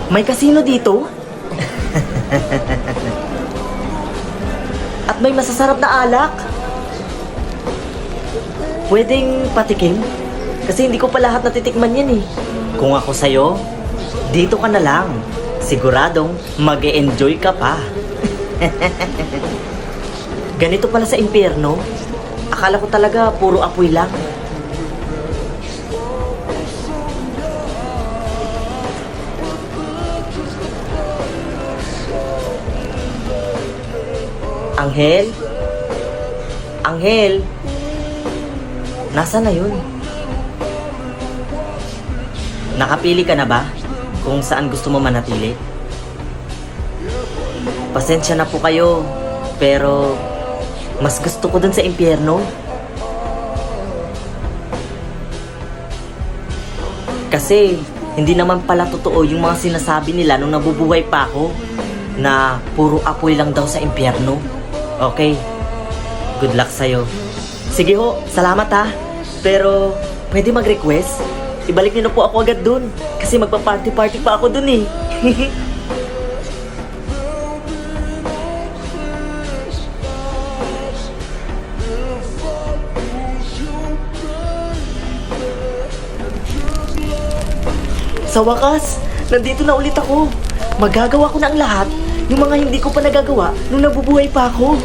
May kasino dito? At may masasarap na alak? Pwedeng patikim? Kasi hindi ko pa lahat natitikman yan eh. Kung ako sa'yo, dito ka na lang. Siguradong mag-e-enjoy ka pa. Ganito pala sa impyerno. Akala ko talaga puro apoy lang. Anghel? Anghel? Nasaan na yun? Nakapili ka na ba? Kung saan gusto mo manatili? Pasensya na po kayo, pero mas gusto ko dun sa impyerno. Kasi hindi naman pala totoo yung mga sinasabi nila nung nabubuhay pa ako na puro apoy lang daw sa impyerno. Okay, good luck sa'yo. Sige ho, salamat ha. Pero pwede mag-request? Ibalik niyo na po ako agad dun. Kasi magpa-party-party pa ako dun eh. Sa wakas, nandito na ulit ako. Magagawa ko na ang lahat yung mga hindi ko pa nagagawa nung nabubuhay pa ako.